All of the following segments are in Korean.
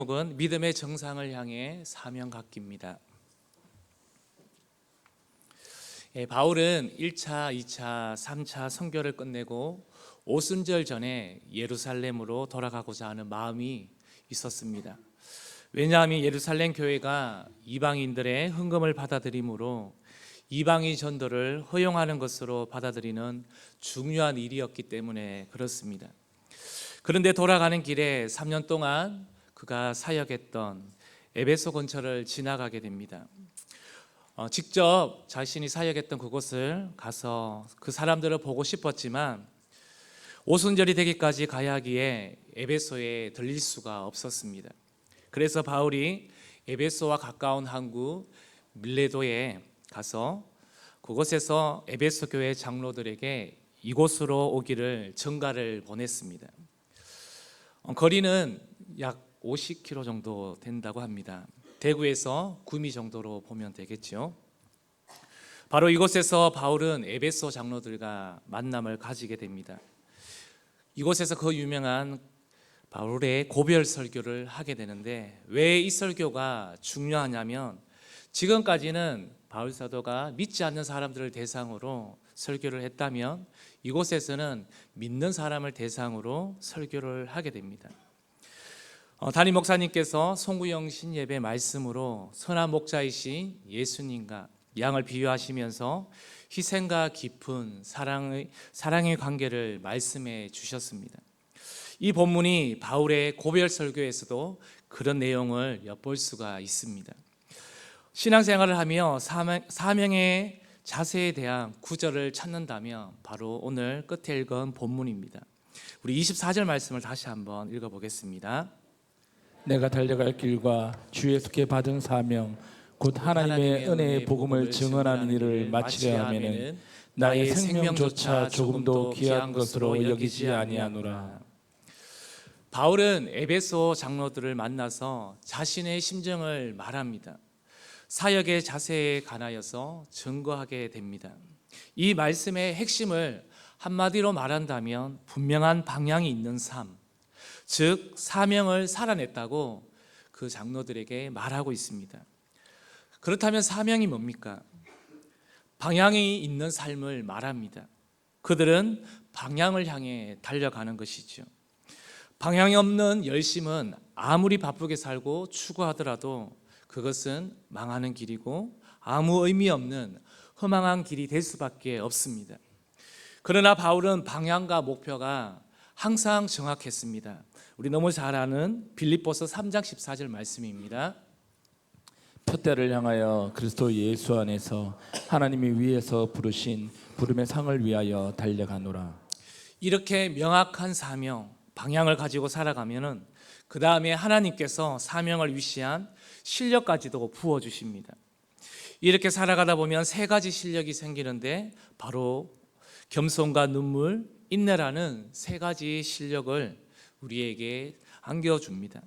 제목은 믿음의 정상을 향해 사명 갖기입니다. 바울은 1차, 2차, 3차 선교를 끝내고 오순절 전에 예루살렘으로 돌아가고자 하는 마음이 있었습니다. 왜냐하면 예루살렘 교회가 이방인들의 헌금을 받아들이므로 이방인 전도를 허용하는 것으로 받아들이는 중요한 일이었기 때문에 그렇습니다. 그런데 돌아가는 길에 3년 동안 그가 사역했던 에베소 근처를 지나가게 됩니다. 직접 자신이 사역했던 그곳을 가서 그 사람들을 보고 싶었지만 오순절이 되기까지 가야 하기에 에베소에 들릴 수가 없었습니다. 그래서 바울이 에베소와 가까운 항구 밀레도에 가서 그곳에서 에베소 교회 장로들에게 이곳으로 오기를 전가를 보냈습니다. 거리는 약 50km 정도 된다고 합니다. 대구에서 구미 정도로 보면 되겠죠. 바로 이곳에서 바울은 에베소 장로들과 만남을 가지게 됩니다. 이곳에서 그 유명한 바울의 고별 설교를 하게 되는데, 왜 이 설교가 중요하냐면 지금까지는 바울 사도가 믿지 않는 사람들을 대상으로 설교를 했다면 이곳에서는 믿는 사람을 대상으로 설교를 하게 됩니다. 담임 목사님께서 송구영 신예배 말씀으로 선한 목자이신 예수님과 양을 비유하시면서 희생과 깊은 사랑의 관계를 말씀해 주셨습니다. 이 본문이 바울의 고별 설교에서도 그런 내용을 엿볼 수가 있습니다. 신앙생활을 하며 사명의 자세에 대한 구절을 찾는다면 바로 오늘 끝에 읽은 본문입니다. 우리 24절 말씀을 다시 한번 읽어보겠습니다. 내가 달려갈 길과 주 예수께 받은 사명 곧 하나님의 은혜의 복음을 증언하는 일을 마치려 하면은 나의 생명조차 조금도 귀한 것으로 여기지 아니하노라. 바울은 에베소 장로들을 만나서 자신의 심정을 말합니다. 사역의 자세에 관하여서 증거하게 됩니다. 이 말씀의 핵심을 한마디로 말한다면 분명한 방향이 있는 삶, 즉 사명을 살아냈다고 그 장로들에게 말하고 있습니다. 그렇다면 사명이 뭡니까? 방향이 있는 삶을 말합니다. 그들은 방향을 향해 달려가는 것이죠. 방향이 없는 열심은 아무리 바쁘게 살고 추구하더라도 그것은 망하는 길이고 아무 의미 없는 허망한 길이 될 수밖에 없습니다. 그러나 바울은 방향과 목표가 항상 정확했습니다. 우리 너무 잘 아는 빌립보서 3장 14절 말씀입니다. 표대를 향하여 그리스도 예수 안에서 하나님이 위에서 부르신 부름의 상을 위하여 달려가노라. 이렇게 명확한 사명, 방향을 가지고 살아가면은 그 다음에 하나님께서 사명을 위시한 실력까지도 부어주십니다. 이렇게 살아가다 보면 세 가지 실력이 생기는데 바로 겸손과 눈물, 인내라는 세 가지 실력을 우리에게 안겨줍니다.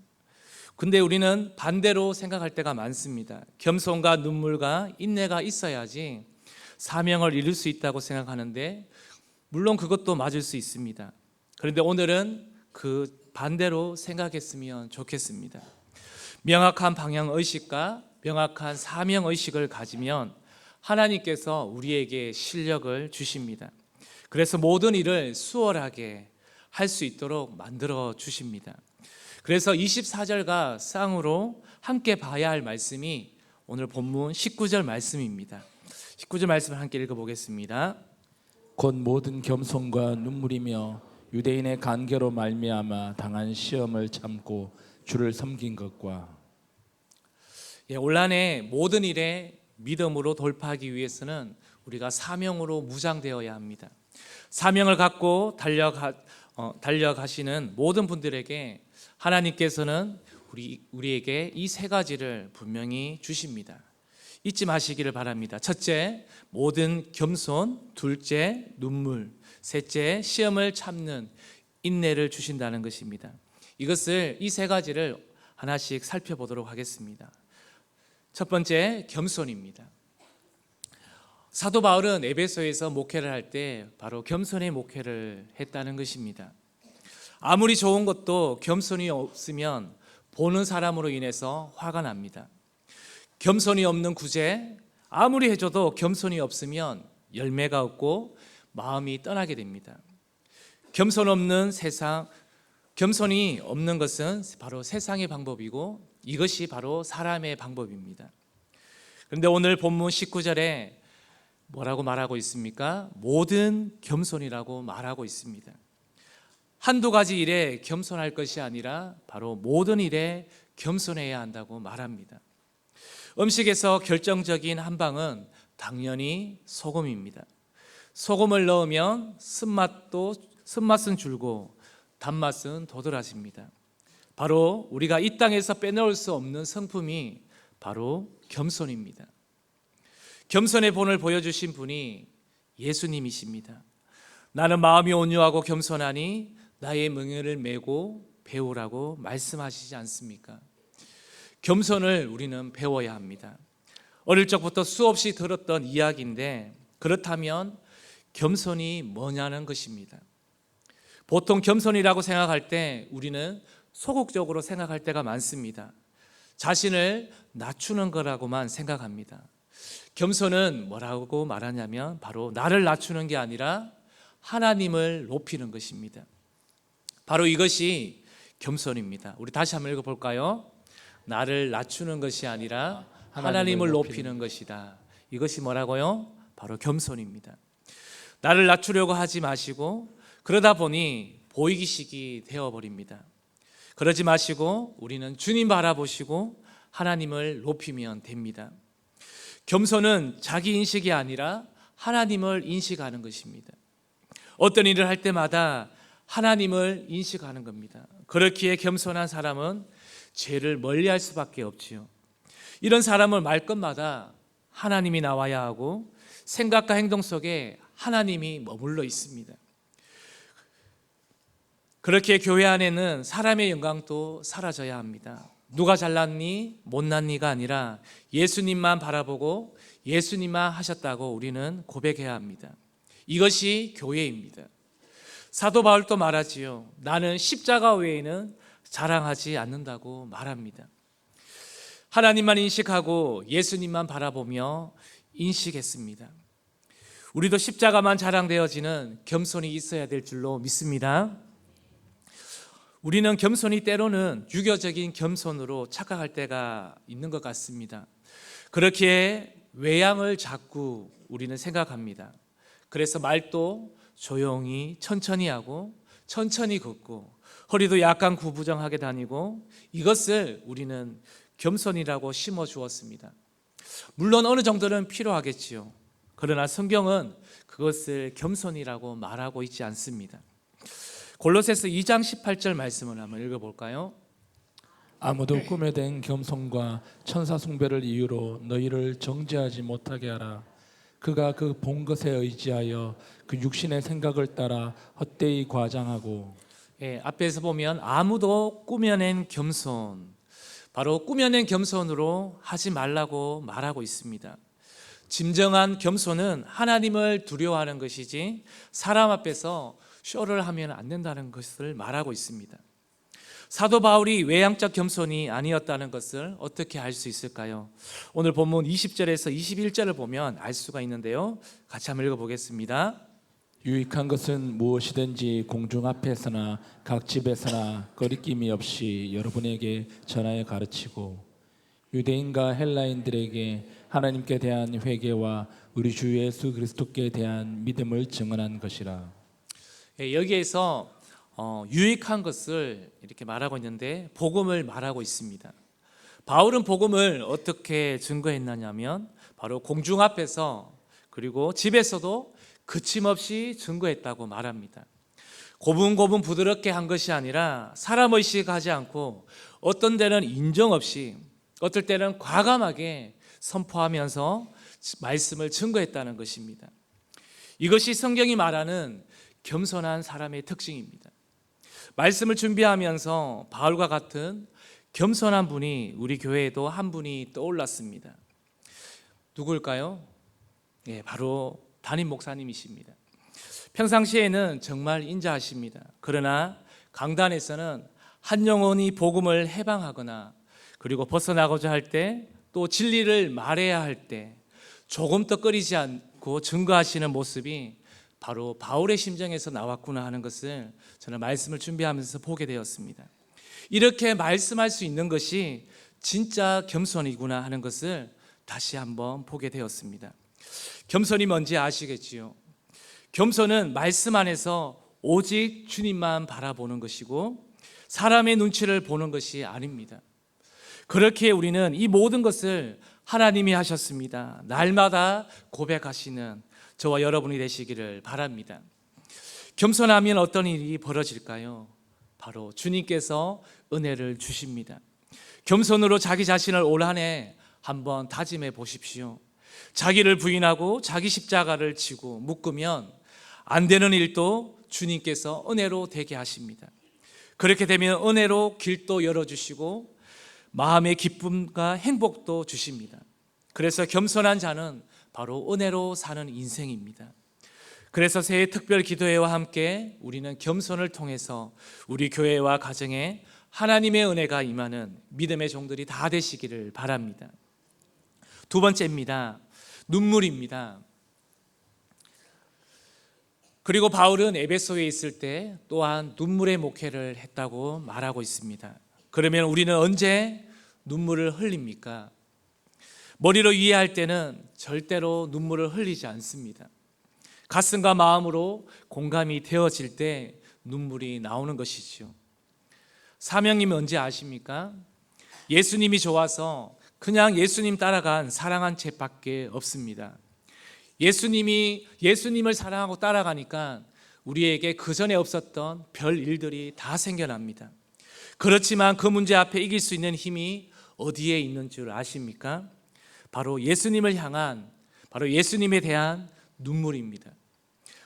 근데 우리는 반대로 생각할 때가 많습니다. 겸손과 눈물과 인내가 있어야지 사명을 이룰 수 있다고 생각하는데 물론 그것도 맞을 수 있습니다. 그런데 오늘은 그 반대로 생각했으면 좋겠습니다. 명확한 방향의식과 명확한 사명의식을 가지면 하나님께서 우리에게 실력을 주십니다. 그래서 모든 일을 수월하게 할 수 있도록 만들어 주십니다. 그래서 24절과 쌍으로 함께 봐야 할 말씀이 오늘 본문 19절 말씀입니다. 19절 말씀을 함께 읽어보겠습니다. 곧 모든 겸손과 눈물이며 유대인의 간계로 말미암아 당한 시험을 참고 주를 섬긴 것과 올한해 모든 일에 믿음으로 돌파하기 위해서는 우리가 사명으로 무장되어야 합니다. 사명을 갖고 달려가시는 모든 분들에게 하나님께서는 우리에게 이 세 가지를 분명히 주십니다. 잊지 마시기를 바랍니다. 첫째, 모든 겸손. 둘째, 눈물. 셋째, 시험을 참는 인내를 주신다는 것입니다. 이 세 가지를 하나씩 살펴보도록 하겠습니다. 첫 번째, 겸손입니다. 사도 바울은 에베소에서 목회를 할 때 바로 겸손의 목회를 했다는 것입니다. 아무리 좋은 것도 겸손이 없으면 보는 사람으로 인해서 화가 납니다. 겸손이 없는 구제, 아무리 해줘도 겸손이 없으면 열매가 없고 마음이 떠나게 됩니다. 겸손 없는 세상, 겸손이 없는 것은 바로 세상의 방법이고 이것이 바로 사람의 방법입니다. 그런데 오늘 본문 19절에 뭐라고 말하고 있습니까? 모든 겸손이라고 말하고 있습니다. 한두 가지 일에 겸손할 것이 아니라 바로 모든 일에 겸손해야 한다고 말합니다. 음식에서 결정적인 한 방은 당연히 소금입니다. 소금을 넣으면 쓴맛은 줄고 단맛은 도드라집니다. 바로 우리가 이 땅에서 빼놓을 수 없는 성품이 바로 겸손입니다. 겸손의 본을 보여주신 분이 예수님이십니다. 나는 마음이 온유하고 겸손하니 나의 멍에를 메고 배우라고 말씀하시지 않습니까? 겸손을 우리는 배워야 합니다. 어릴 적부터 수없이 들었던 이야기인데 그렇다면 겸손이 뭐냐는 것입니다. 보통 겸손이라고 생각할 때 우리는 소극적으로 생각할 때가 많습니다. 자신을 낮추는 거라고만 생각합니다. 겸손은 뭐라고 말하냐면 바로 나를 낮추는 게 아니라 하나님을 높이는 것입니다. 바로 이것이 겸손입니다. 우리 다시 한번 읽어볼까요? 나를 낮추는 것이 아니라 하나님을 높이는 것이다. 이것이 뭐라고요? 바로 겸손입니다. 나를 낮추려고 하지 마시고 그러다 보니 보이기식이 되어버립니다. 그러지 마시고 우리는 주님 바라보시고 하나님을 높이면 됩니다. 겸손은 자기 인식이 아니라 하나님을 인식하는 것입니다. 어떤 일을 할 때마다 하나님을 인식하는 겁니다. 그렇기에 겸손한 사람은 죄를 멀리할 수밖에 없지요. 이런 사람은 말 것마다 하나님이 나와야 하고 생각과 행동 속에 하나님이 머물러 있습니다. 그렇게 교회 안에는 사람의 영광도 사라져야 합니다. 누가 잘났니 못났니가 아니라 예수님만 바라보고 예수님만 하셨다고 우리는 고백해야 합니다. 이것이 교회입니다. 사도 바울도 말하지요. 나는 십자가 외에는 자랑하지 않는다고 말합니다. 하나님만 인식하고 예수님만 바라보며 인식했습니다. 우리도 십자가만 자랑되어지는 겸손이 있어야 될 줄로 믿습니다. 우리는 겸손이 때로는 유교적인 겸손으로 착각할 때가 있는 것 같습니다. 그렇게 외양을 자꾸 우리는 생각합니다. 그래서 말도 조용히 천천히 하고 천천히 걷고 허리도 약간 구부정하게 다니고 이것을 우리는 겸손이라고 심어 주었습니다. 물론 어느 정도는 필요하겠지요. 그러나 성경은 그것을 겸손이라고 말하고 있지 않습니다. 골로새서 2장 18절 말씀을 한번 읽어볼까요? 아무도 꿈에 댄 겸손과 천사 숭배를 이유로 너희를 정죄하지 못하게 하라. 그가 그 본 것에 의지하여 그 육신의 생각을 따라 헛되이 과장하고. 앞에서 보면 아무도 꾸며낸 겸손, 바로 꾸며낸 겸손으로 하지 말라고 말하고 있습니다. 진정한 겸손은 하나님을 두려워하는 것이지 사람 앞에서 쇼를 하면 안 된다는 것을 말하고 있습니다. 사도 바울이 외향적 겸손이 아니었다는 것을 어떻게 알 수 있을까요? 오늘 본문 20절에서 21절을 보면 알 수가 있는데요. 같이 한번 읽어보겠습니다. 유익한 것은 무엇이든지 공중 앞에서나 각 집에서나 거리낌이 없이 여러분에게 전하여 가르치고 유대인과 헬라인들에게 하나님께 대한 회개와 우리 주 예수 그리스도께 대한 믿음을 증언한 것이라. 여기에서 유익한 것을 이렇게 말하고 있는데 복음을 말하고 있습니다. 바울은 복음을 어떻게 증거했느냐면 바로 공중 앞에서 그리고 집에서도 그침없이 증거했다고 말합니다. 고분고분 부드럽게 한 것이 아니라 사람 의식하지 않고 어떤 때는 인정 없이 어떨 때는 과감하게 선포하면서 말씀을 증거했다는 것입니다. 이것이 성경이 말하는 겸손한 사람의 특징입니다. 말씀을 준비하면서 바울과 같은 겸손한 분이 우리 교회에도 한 분이 떠올랐습니다. 누구일까요? 바로 담임 목사님이십니다. 평상시에는 정말 인자하십니다. 그러나 강단에서는 한 영혼이 복음을 해방하거나 그리고 벗어나고자 할 때, 또 진리를 말해야 할 때 조금 더 꺼리지 않고 증거하시는 모습이 바로 바울의 심정에서 나왔구나 하는 것을 저는 말씀을 준비하면서 보게 되었습니다. 이렇게 말씀할 수 있는 것이 진짜 겸손이구나 하는 것을 다시 한번 보게 되었습니다. 겸손이 뭔지 아시겠지요? 겸손은 말씀 안에서 오직 주님만 바라보는 것이고 사람의 눈치를 보는 것이 아닙니다. 그렇게 우리는 이 모든 것을 하나님이 하셨습니다. 날마다 고백하시는 저와 여러분이 되시기를 바랍니다. 겸손하면 어떤 일이 벌어질까요? 바로 주님께서 은혜를 주십니다. 겸손으로 자기 자신을 올 한 해 한번 다짐해 보십시오. 자기를 부인하고 자기 십자가를 지고 묶으면 안 되는 일도 주님께서 은혜로 되게 하십니다. 그렇게 되면 은혜로 길도 열어주시고 마음의 기쁨과 행복도 주십니다. 그래서 겸손한 자는 바로 은혜로 사는 인생입니다. 그래서 새해 특별 기도회와 함께 우리는 겸손을 통해서 우리 교회와 가정에 하나님의 은혜가 임하는 믿음의 종들이 다 되시기를 바랍니다. 두 번째입니다. 눈물입니다. 그리고 바울은 에베소에 있을 때 또한 눈물의 목회를 했다고 말하고 있습니다. 그러면 우리는 언제 눈물을 흘립니까? 머리로 이해할 때는 절대로 눈물을 흘리지 않습니다. 가슴과 마음으로 공감이 되어질 때 눈물이 나오는 것이지요. 사명님이 언제 아십니까? 예수님이 좋아서 그냥 예수님 따라간 사랑한 죄밖에 없습니다. 예수님을 사랑하고 따라가니까 우리에게 그전에 없었던 별 일들이 다 생겨납니다. 그렇지만 그 문제 앞에 이길 수 있는 힘이 어디에 있는 줄 아십니까? 바로 예수님을 향한, 바로 예수님에 대한 눈물입니다.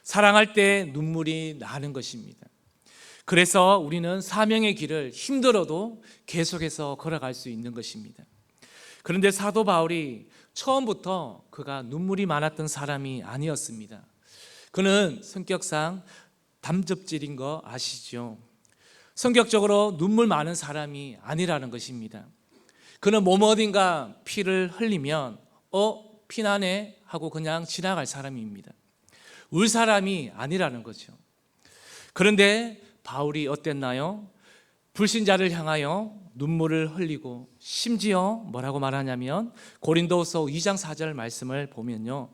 사랑할 때 눈물이 나는 것입니다. 그래서 우리는 사명의 길을 힘들어도 계속해서 걸어갈 수 있는 것입니다. 그런데 사도 바울이 처음부터 그가 눈물이 많았던 사람이 아니었습니다. 그는 성격상 담즙질인 거 아시죠? 성격적으로 눈물 많은 사람이 아니라는 것입니다. 그는 몸 어딘가 피를 흘리면 피나네 하고 그냥 지나갈 사람입니다. 울 사람이 아니라는 거죠. 그런데 바울이 어땠나요? 불신자를 향하여 눈물을 흘리고 심지어 뭐라고 말하냐면 고린도서 2장 4절 말씀을 보면요,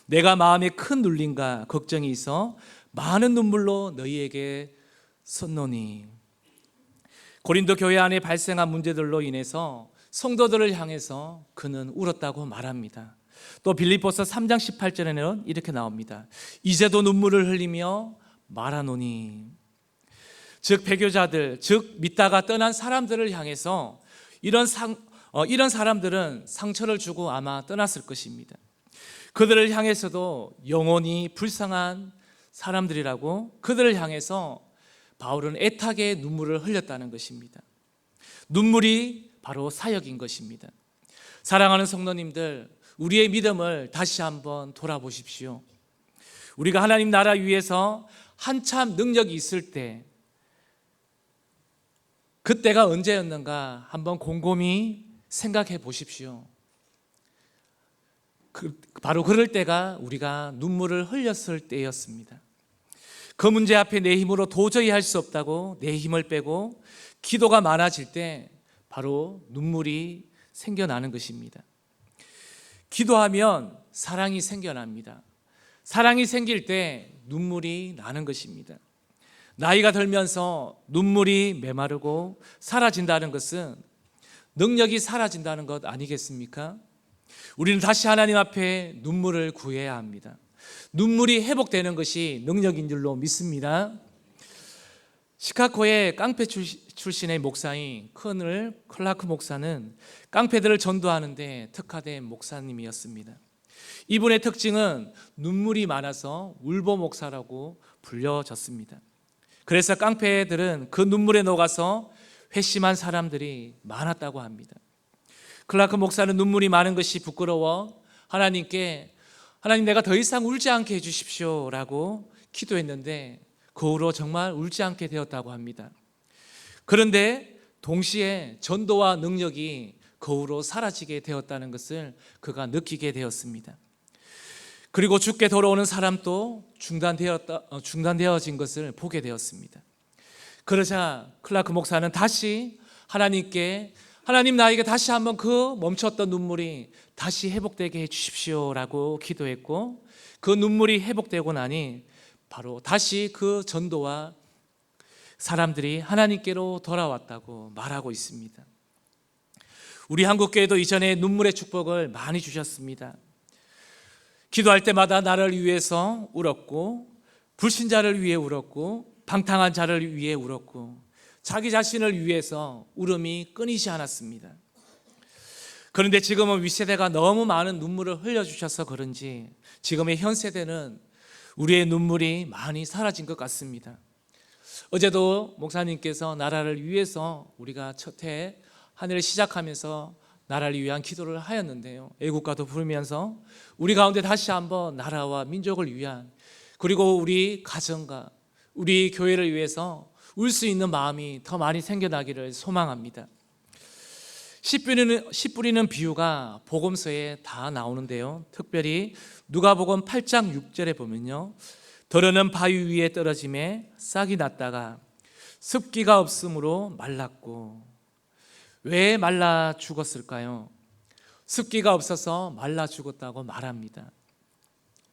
내가 마음에 큰 눌림과 걱정이 있어 많은 눈물로 너희에게 섰노니. 고린도 교회 안에 발생한 문제들로 인해서 성도들을 향해서 그는 울었다고 말합니다. 또 빌립보서 3장 18절에는 이렇게 나옵니다. 이제도 눈물을 흘리며 말하노니. 즉 배교자들, 즉 믿다가 떠난 사람들을 향해서 이런 사람들은 상처를 주고 아마 떠났을 것입니다. 그들을 향해서도 영원히 불쌍한 사람들이라고 그들을 향해서 바울은 애타게 눈물을 흘렸다는 것입니다. 눈물이 바로 사역인 것입니다. 사랑하는 성도님들, 우리의 믿음을 다시 한번 돌아보십시오. 우리가 하나님 나라 위에서 한참 능력이 있을 때 그때가 언제였는가 한번 곰곰이 생각해 보십시오. 바로 그럴 때가 우리가 눈물을 흘렸을 때였습니다. 그 문제 앞에 내 힘으로 도저히 할 수 없다고 내 힘을 빼고 기도가 많아질 때 바로 눈물이 생겨나는 것입니다. 기도하면 사랑이 생겨납니다. 사랑이 생길 때 눈물이 나는 것입니다. 나이가 들면서 눈물이 메마르고 사라진다는 것은 능력이 사라진다는 것 아니겠습니까? 우리는 다시 하나님 앞에 눈물을 구해야 합니다. 눈물이 회복되는 것이 능력인 줄로 믿습니다. 시카고의 깡패 출신의 목사인 커널 클라크 목사는 깡패들을 전도하는데 특화된 목사님이었습니다. 이분의 특징은 눈물이 많아서 울보 목사라고 불려졌습니다. 그래서 깡패들은 그 눈물에 녹아서 회심한 사람들이 많았다고 합니다. 클라크 목사는 눈물이 많은 것이 부끄러워 하나님 내가 더 이상 울지 않게 해주십시오 라고 기도했는데 그 후로 정말 울지 않게 되었다고 합니다. 그런데 동시에 전도와 능력이 거우로 사라지게 되었다는 것을 그가 느끼게 되었습니다. 그리고 죽게 돌아오는 사람도 중단되어진 것을 보게 되었습니다. 그러자 클라크 목사는 다시 하나님께, 하나님 나에게 다시 한번 그 멈췄던 눈물이 다시 회복되게 해주십시오라고 기도했고, 그 눈물이 회복되고 나니 바로 다시 그 전도와 사람들이 하나님께로 돌아왔다고 말하고 있습니다. 우리 한국교회도 이전에 눈물의 축복을 많이 주셨습니다. 기도할 때마다 나를 위해서 울었고, 불신자를 위해 울었고, 방탕한 자를 위해 울었고, 자기 자신을 위해서 울음이 끊이지 않았습니다. 그런데 지금은 윗세대가 너무 많은 눈물을 흘려주셔서 그런지 지금의 현 세대는 우리의 눈물이 많이 사라진 것 같습니다. 어제도 목사님께서 나라를 위해서 우리가 첫해 한 해를 시작하면서 나라를 위한 기도를 하였는데요, 애국가도 부르면서 우리 가운데 다시 한번 나라와 민족을 위한, 그리고 우리 가정과 우리 교회를 위해서 울 수 있는 마음이 더 많이 생겨나기를 소망합니다. 씨 뿌리는 비유가 복음서에 다 나오는데요, 특별히 누가복음 8장 6절에 보면요, 더러는 바위 위에 떨어짐에 싹이 났다가 습기가 없으므로 말랐고. 왜 말라 죽었을까요? 습기가 없어서 말라 죽었다고 말합니다.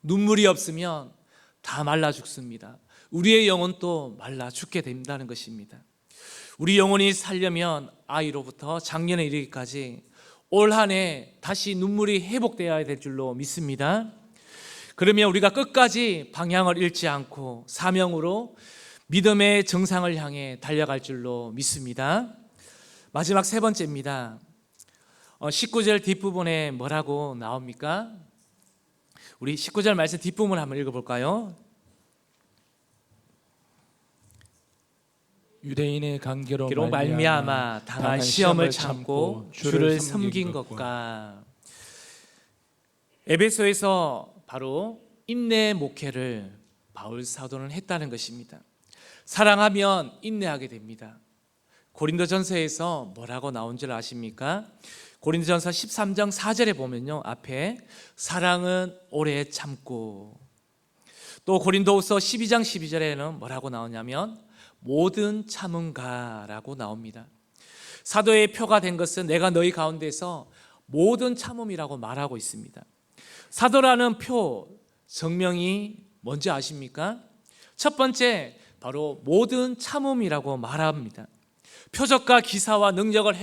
눈물이 없으면 다 말라 죽습니다. 우리의 영혼도 말라 죽게 된다는 것입니다. 우리 영혼이 살려면 아이로부터 작년에 이르기까지 올 한 해 다시 눈물이 회복되어야 될 줄로 믿습니다. 그러면 우리가 끝까지 방향을 잃지 않고 사명으로 믿음의 정상을 향해 달려갈 줄로 믿습니다. 마지막 세 번째입니다. 19절 뒷부분에 뭐라고 나옵니까? 우리 19절 말씀 뒷부분 한번 읽어볼까요? 유대인의 관계로 말미암아 당한 시험을 참고 주를 섬긴 것과. 에베소에서 바로 인내 목회를 바울 사도는 했다는 것입니다. 사랑하면 인내하게 됩니다. 고린도전서에서 뭐라고 나온 줄 아십니까? 고린도전서 13장 4절에 보면요, 앞에 사랑은 오래 참고, 또 고린도후서 12장 12절에는 뭐라고 나오냐면 모든 참음가라고 나옵니다. 사도의 표가 된 것은 내가 너희 가운데서 모든 참음이라고 말하고 있습니다. 사도라는 표 정명이 뭔지 아십니까? 첫 번째, 바로 모든 참음이라고 말합니다. 표적과 기사와 능력을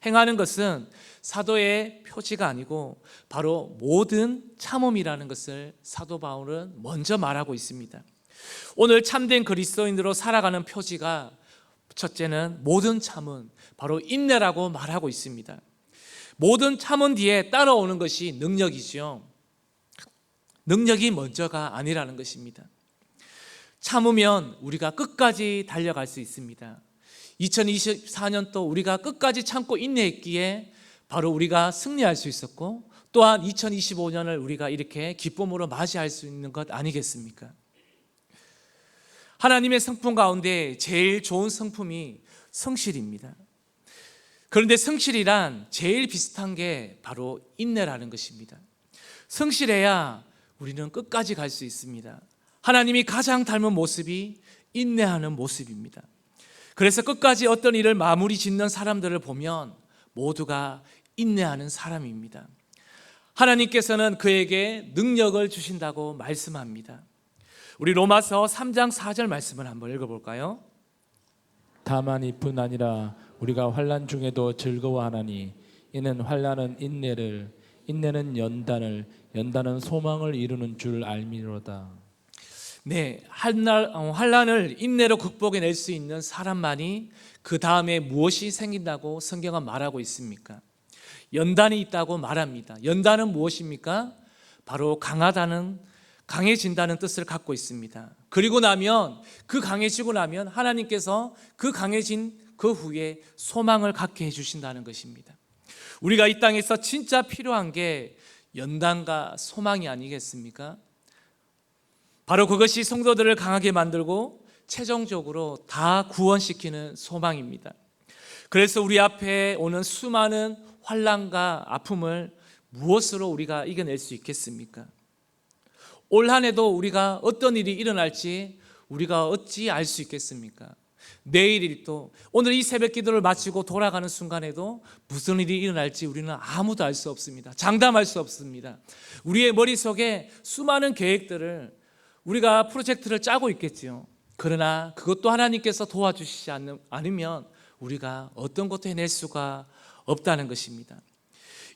행하는 것은 사도의 표지가 아니고 바로 모든 참음이라는 것을 사도 바울은 먼저 말하고 있습니다. 오늘 참된 그리스도인으로 살아가는 표지가 첫째는 모든 참음, 바로 인내라고 말하고 있습니다. 모든 참음 뒤에 따라오는 것이 능력이죠. 능력이 먼저가 아니라는 것입니다. 참으면 우리가 끝까지 달려갈 수 있습니다. 2024년도 우리가 끝까지 참고 인내했기에 바로 우리가 승리할 수 있었고, 또한 2025년을 우리가 이렇게 기쁨으로 맞이할 수 있는 것 아니겠습니까? 하나님의 성품 가운데 제일 좋은 성품이 성실입니다. 그런데 성실이란 제일 비슷한 게 바로 인내라는 것입니다. 성실해야 우리는 끝까지 갈 수 있습니다. 하나님이 가장 닮은 모습이 인내하는 모습입니다. 그래서 끝까지 어떤 일을 마무리 짓는 사람들을 보면 모두가 인내하는 사람입니다. 하나님께서는 그에게 능력을 주신다고 말씀합니다. 우리 로마서 3장 4절 말씀을 한번 읽어볼까요? 다만 이뿐 아니라 우리가 환난 중에도 즐거워하나니 이는 환난은 인내를, 인내는 연단을, 연단은 소망을 이루는 줄 알미로다. 네, 환난을 인내로 극복해낼 수 있는 사람만이 그 다음에 무엇이 생긴다고 성경은 말하고 있습니까? 연단이 있다고 말합니다. 연단은 무엇입니까? 바로 강해진다는 뜻을 갖고 있습니다. 그리고 나면 강해지고 나면 하나님께서 강해진 그 후에 소망을 갖게 해주신다는 것입니다. 우리가 이 땅에서 진짜 필요한 게 연단과 소망이 아니겠습니까? 바로 그것이 성도들을 강하게 만들고 최종적으로 다 구원시키는 소망입니다. 그래서 우리 앞에 오는 수많은 환난과 아픔을 무엇으로 우리가 이겨낼 수 있겠습니까? 올 한 해도 우리가 어떤 일이 일어날지 우리가 어찌 알 수 있겠습니까? 내일이 또 오늘 이 새벽 기도를 마치고 돌아가는 순간에도 무슨 일이 일어날지 우리는 아무도 알 수 없습니다. 장담할 수 없습니다. 우리의 머릿속에 수많은 계획들을 우리가 프로젝트를 짜고 있겠지요. 그러나 그것도 하나님께서 도와주시지 않으면 우리가 어떤 것도 해낼 수가 없다는 것입니다.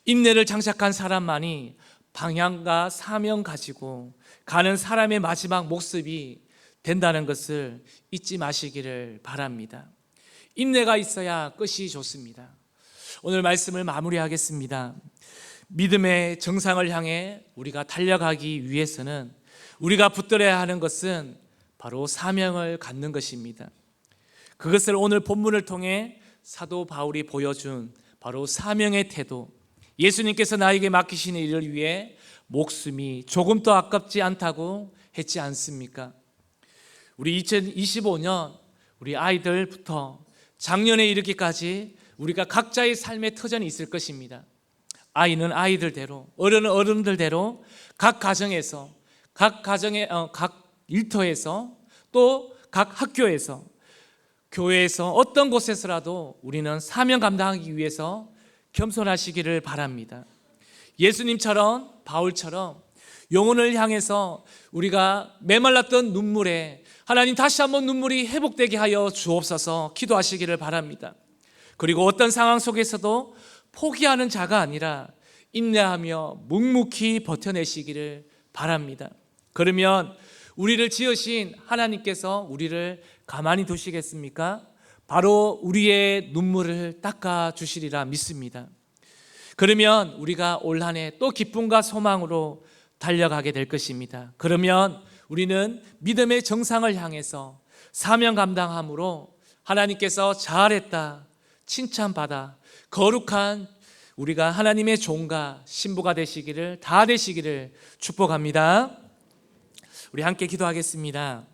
인내를 장착한 사람만이 방향과 사명 가지고 가는 사람의 마지막 모습이 된다는 것을 잊지 마시기를 바랍니다. 인내가 있어야 끝이 좋습니다. 오늘 말씀을 마무리하겠습니다. 믿음의 정상을 향해 우리가 달려가기 위해서는 우리가 붙들어야 하는 것은 바로 사명을 갖는 것입니다. 그것을 오늘 본문을 통해 사도 바울이 보여준 바로 사명의 태도, 예수님께서 나에게 맡기신 일을 위해 목숨이 조금도 아깝지 않다고 했지 않습니까? 우리 2025년 우리 아이들부터 작년에 이르기까지 우리가 각자의 삶의 터전이 있을 것입니다. 아이는 아이들대로, 어른은 어른들대로 각 가정에서, 각 일터에서, 또 각 학교에서, 교회에서 어떤 곳에서라도 우리는 사명 감당하기 위해서 겸손하시기를 바랍니다. 예수님처럼, 바울처럼 영혼을 향해서 우리가 메말랐던 눈물에 하나님 다시 한번 눈물이 회복되게 하여 주옵소서 기도하시기를 바랍니다. 그리고 어떤 상황 속에서도 포기하는 자가 아니라 인내하며 묵묵히 버텨내시기를 바랍니다. 그러면 우리를 지으신 하나님께서 우리를 가만히 두시겠습니까? 바로 우리의 눈물을 닦아 주시리라 믿습니다. 그러면 우리가 올 한 해 또 기쁨과 소망으로 달려가게 될 것입니다. 그러면 우리는 믿음의 정상을 향해서 사명 감당함으로 하나님께서 잘했다, 칭찬받아 거룩한 우리가 하나님의 종과 신부가 되시기를, 다 되시기를 축복합니다. 우리 함께 기도하겠습니다.